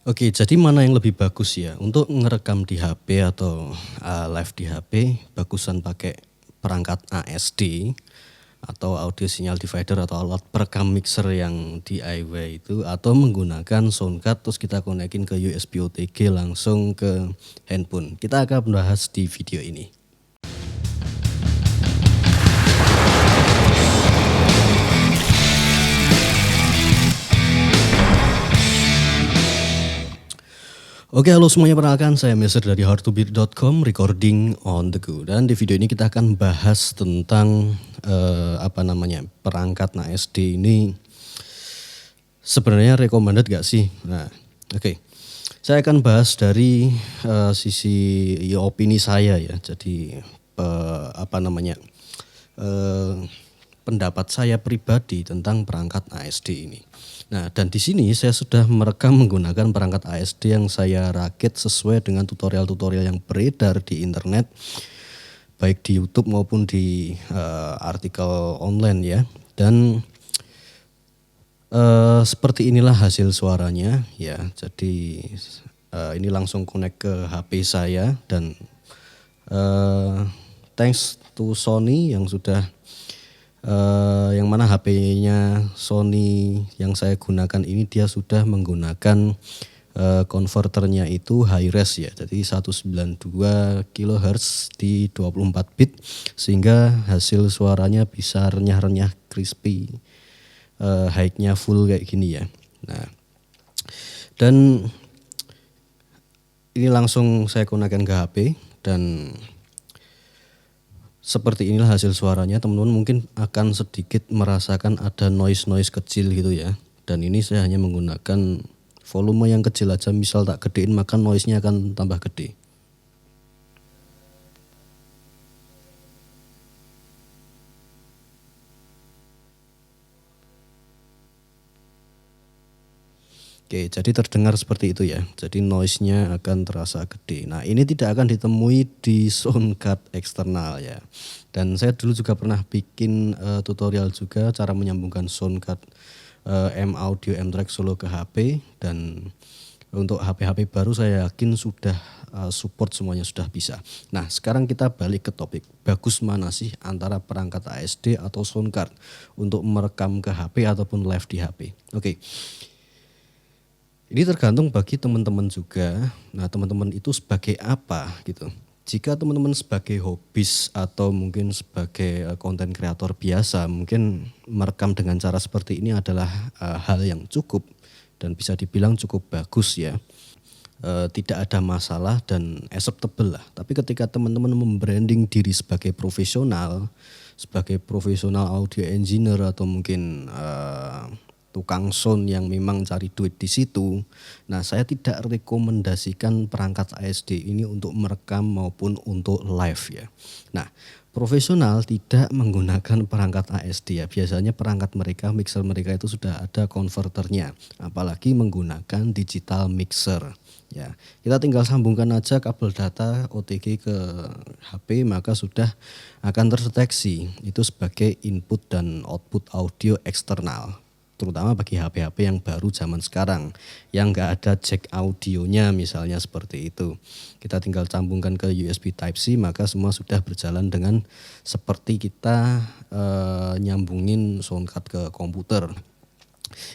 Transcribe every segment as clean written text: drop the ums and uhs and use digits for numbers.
Oke, jadi mana yang lebih bagus ya? Untuk ngerekam di HP atau live di HP, bagusan pakai perangkat ASD atau audio signal divider atau alat perekam mixer yang DIY itu, atau menggunakan soundcard terus kita konekin ke USB OTG langsung ke handphone. Kita akan membahas di video ini. Oke, halo semuanya, perkenalkan saya Meser dari howtobeat.com, recording on the go. Dan di video ini kita akan bahas tentang perangkat ASD ini sebenarnya recommended gak sih? Nah, oke. Saya akan bahas dari sisi opini saya ya. Jadi pendapat saya pribadi tentang perangkat ASD ini. Nah, dan di sini saya sudah merekam menggunakan perangkat ASD yang saya rakit sesuai dengan tutorial-tutorial yang beredar di internet, baik di YouTube maupun di artikel online ya. Dan seperti inilah hasil suaranya ya. Jadi ini langsung connect ke HP saya dan thanks to Sony yang sudah yang mana HP-nya Sony yang saya gunakan ini dia sudah menggunakan konverternya itu high res ya, jadi 192 kHz di 24 bit sehingga hasil suaranya bisa renyah-renyah crispy, high-nya full kayak gini ya. Nah, dan ini langsung saya gunakan ke HP dan seperti inilah hasil suaranya. Teman-teman mungkin akan sedikit merasakan ada noise kecil gitu ya. Dan ini saya hanya menggunakan volume yang kecil aja, misal tak gedein maka noise-nya akan tambah gede. Oke, jadi terdengar seperti itu ya. Jadi noise-nya akan terasa gede. Nah, ini tidak akan ditemui di soundcard eksternal ya. Dan saya dulu juga pernah bikin tutorial juga cara menyambungkan soundcard M Audio M-Track Solo ke HP, dan untuk HP-HP baru saya yakin sudah support semuanya, sudah bisa. Nah, sekarang kita balik ke topik. Bagus mana sih antara perangkat ASD atau soundcard untuk merekam ke HP ataupun live di HP? Oke. Ini tergantung bagi teman-teman juga. Nah, teman-teman itu sebagai apa gitu. Jika teman-teman sebagai hobis atau mungkin sebagai konten kreator biasa, mungkin merekam dengan cara seperti ini adalah hal yang cukup dan bisa dibilang cukup bagus ya. Tidak ada masalah dan acceptable lah. Tapi ketika teman-teman membranding diri sebagai profesional audio engineer atau mungkin tukang sound yang memang cari duit di situ. Nah, saya tidak rekomendasikan perangkat ASD ini untuk merekam maupun untuk live ya. Nah, profesional tidak menggunakan perangkat ASD ya. Biasanya perangkat mereka, mixer mereka itu sudah ada konverternya, apalagi menggunakan digital mixer. Ya, kita tinggal sambungkan aja kabel data OTG ke HP, maka sudah akan terdeteksi itu sebagai input dan output audio eksternal. Terutama bagi HP-HP yang baru zaman sekarang yang nggak ada jack audionya misalnya seperti itu. Kita tinggal sambungkan ke USB Type-C, maka semua sudah berjalan dengan seperti kita nyambungin soundcard ke komputer.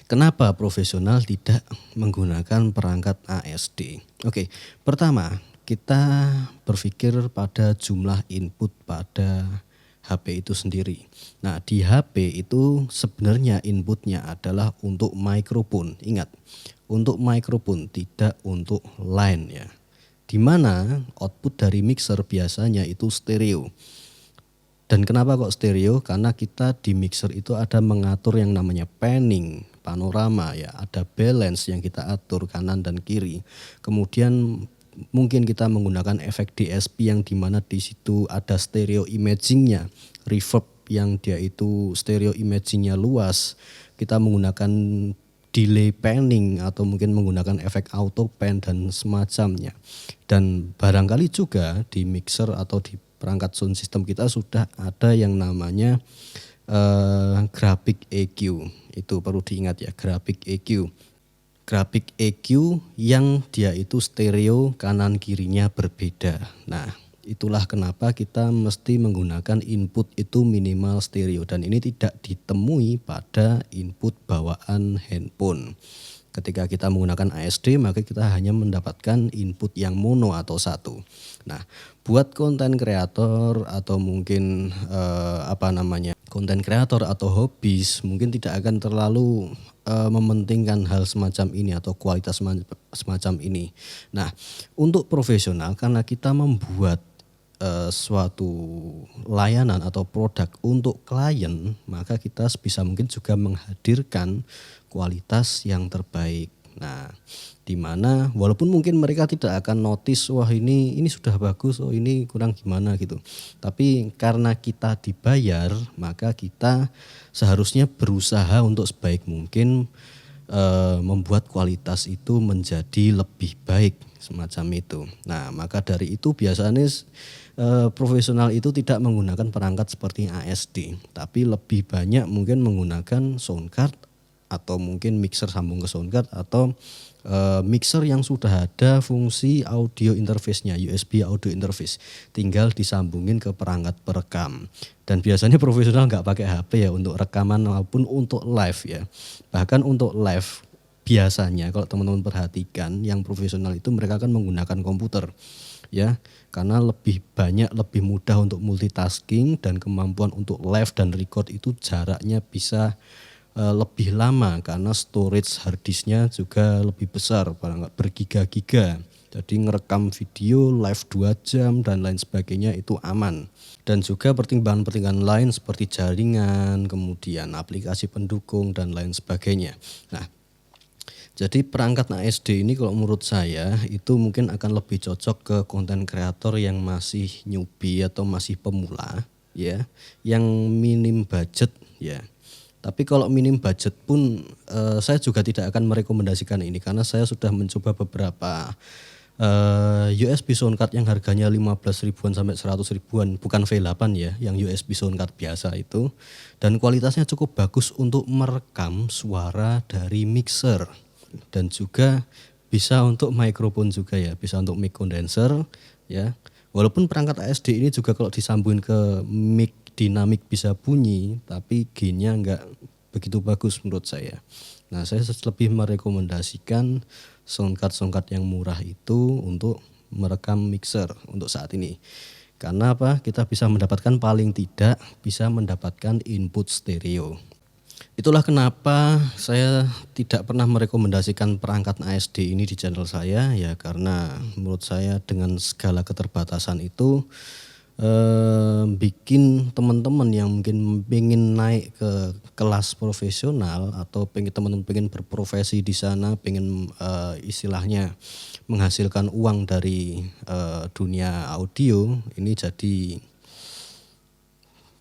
Kenapa profesional tidak menggunakan perangkat ASD? Oke, pertama kita berpikir pada jumlah input pada HP itu sendiri. Nah, di HP itu sebenarnya inputnya adalah untuk mikrofon. Ingat, untuk mikrofon, tidak untuk line ya. Di mana output dari mixer biasanya itu stereo. Dan kenapa kok stereo? Karena kita di mixer itu ada mengatur yang namanya panning, panorama ya, ada balance yang kita atur kanan dan kiri. Kemudian mungkin kita menggunakan efek DSP yang dimana di situ ada stereo imagingnya, reverb yang dia itu stereo imagingnya luas. Kita menggunakan delay panning atau mungkin menggunakan efek auto pan dan semacamnya. Dan barangkali juga di mixer atau di perangkat sound system kita sudah ada yang namanya graphic EQ. Itu perlu diingat ya, graphic EQ. grafik EQ yang dia itu stereo, kanan kirinya berbeda. Nah, itulah kenapa kita mesti menggunakan input itu minimal stereo, dan ini tidak ditemui pada input bawaan handphone. Ketika kita menggunakan ASD, maka kita hanya mendapatkan input yang mono atau satu. Nah, buat konten kreator atau mungkin konten kreator atau hobis mungkin tidak akan terlalu mementingkan hal semacam ini atau kualitas semacam ini. Nah, untuk profesional, karena kita membuat suatu layanan atau produk untuk klien, maka kita sebisa mungkin juga menghadirkan kualitas yang terbaik. Nah, di mana walaupun mungkin mereka tidak akan notice, wah ini sudah bagus, oh ini kurang gimana gitu. Tapi karena kita dibayar, maka kita seharusnya berusaha untuk sebaik mungkin membuat kualitas itu menjadi lebih baik semacam itu. Nah, maka dari itu biasanya profesional itu tidak menggunakan perangkat seperti ASD, tapi lebih banyak mungkin menggunakan sound card atau mungkin mixer sambung ke sound card atau mixer yang sudah ada fungsi audio interface-nya, USB audio interface, tinggal disambungin ke perangkat perekam. Dan biasanya profesional nggak pakai HP ya untuk rekaman maupun untuk live ya. Bahkan untuk live biasanya kalau teman-teman perhatikan yang profesional itu mereka akan menggunakan komputer ya, karena lebih banyak, lebih mudah untuk multitasking, dan kemampuan untuk live dan record itu jaraknya bisa lebih lama karena storage hard disknya juga lebih besar, bergiga-giga. Jadi ngerekam video live 2 jam dan lain sebagainya itu aman. Dan juga pertimbangan-pertimbangan lain seperti jaringan, kemudian aplikasi pendukung dan lain sebagainya. Nah, jadi perangkat ASD ini kalau menurut saya itu mungkin akan lebih cocok ke konten kreator yang masih newbie atau masih pemula ya, yang minim budget ya. Tapi kalau minim budget pun saya juga tidak akan merekomendasikan ini, karena saya sudah mencoba beberapa USB soundcard yang harganya 15 ribuan sampai 100 ribuan, bukan V8 ya, yang USB soundcard biasa itu, dan kualitasnya cukup bagus untuk merekam suara dari mixer, dan juga bisa untuk mikrofon juga ya, bisa untuk mic condenser ya. Walaupun perangkat ASD ini juga kalau disambungin ke mic dinamik bisa bunyi, tapi gainnya enggak begitu bagus menurut saya. Nah, saya lebih merekomendasikan soundcard yang murah itu untuk merekam mixer untuk saat ini. Karena apa? Kita bisa mendapatkan, paling tidak bisa mendapatkan input stereo. Itulah kenapa saya tidak pernah merekomendasikan perangkat ASD ini di channel saya ya, karena menurut saya dengan segala keterbatasan itu bikin teman-teman yang mungkin pengen naik ke kelas profesional atau teman-teman pengen berprofesi di sana, pengen istilahnya menghasilkan uang dari dunia audio ini, jadi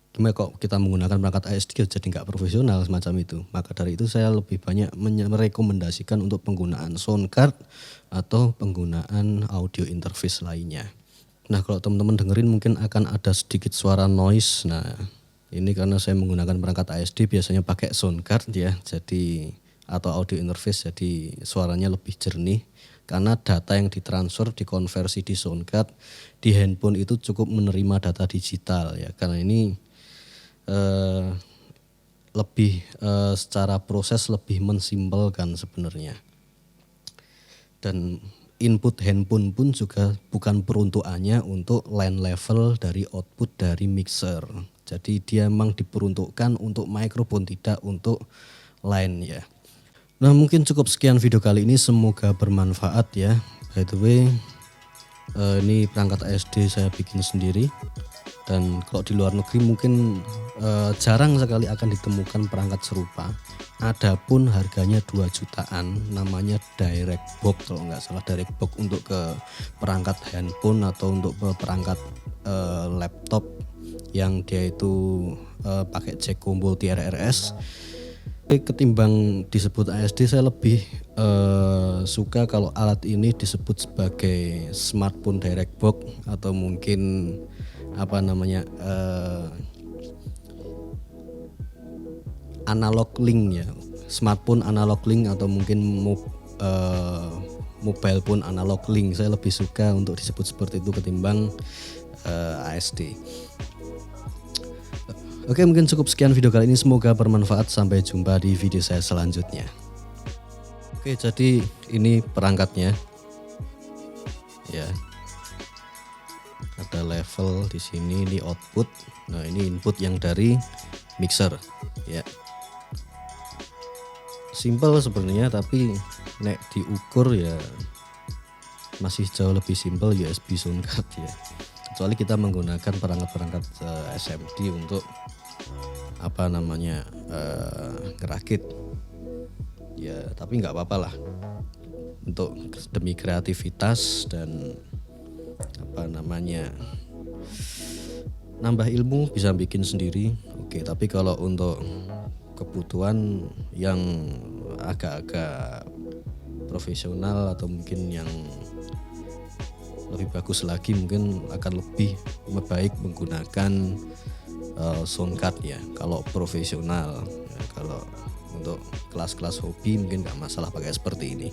gimana kok kita menggunakan perangkat ASD jadi nggak profesional semacam itu. Maka dari itu saya lebih banyak merekomendasikan untuk penggunaan sound card atau penggunaan audio interface lainnya. Nah, kalau teman-teman dengerin mungkin akan ada sedikit suara noise. Nah, ini karena saya menggunakan perangkat ASD biasanya pakai sound card ya, jadi atau audio interface, jadi suaranya lebih jernih. Karena data yang ditransfer, dikonversi di sound card, di handphone itu cukup menerima data digital ya. Karena ini lebih secara proses lebih mensimpelkan sebenarnya. Dan input handphone pun juga bukan peruntukannya untuk line level dari output dari mixer. Jadi dia memang diperuntukkan untuk mikrofon, tidak untuk line ya. Nah, mungkin cukup sekian video kali ini, semoga bermanfaat ya. By the way, ini perangkat ASD saya bikin sendiri. Dan kalau di luar negeri mungkin jarang sekali akan ditemukan perangkat serupa. Adapun harganya 2 jutaan, namanya Direct Box kalau nggak salah, Direct Box untuk ke perangkat handphone atau untuk perangkat laptop yang dia itu pakai jack combo TRRS. Ketimbang disebut ASD, saya lebih suka kalau alat ini disebut sebagai smartphone Direct Box atau mungkin analog link ya, smartphone analog link atau mungkin mobile pun analog link. Saya lebih suka untuk disebut seperti itu ketimbang ASD. Oke, mungkin cukup sekian video kali ini, semoga bermanfaat. Sampai jumpa di video saya selanjutnya. Oke, jadi ini perangkatnya ya, ada level di sini, ini output. Nah, ini input yang dari mixer ya. Simple sebenarnya, tapi nek diukur ya masih jauh lebih simple USB sound card ya. Kecuali kita menggunakan perangkat-perangkat SMD untuk ngerakit ya, tapi nggak apa-apa lah untuk demi kreativitas dan nambah ilmu, bisa bikin sendiri. Oke, tapi kalau untuk kebutuhan yang agak-agak profesional atau mungkin yang lebih bagus lagi, mungkin akan lebih baik menggunakan sound card ya kalau profesional ya. Kalau untuk kelas-kelas hobi mungkin nggak masalah pakai seperti ini.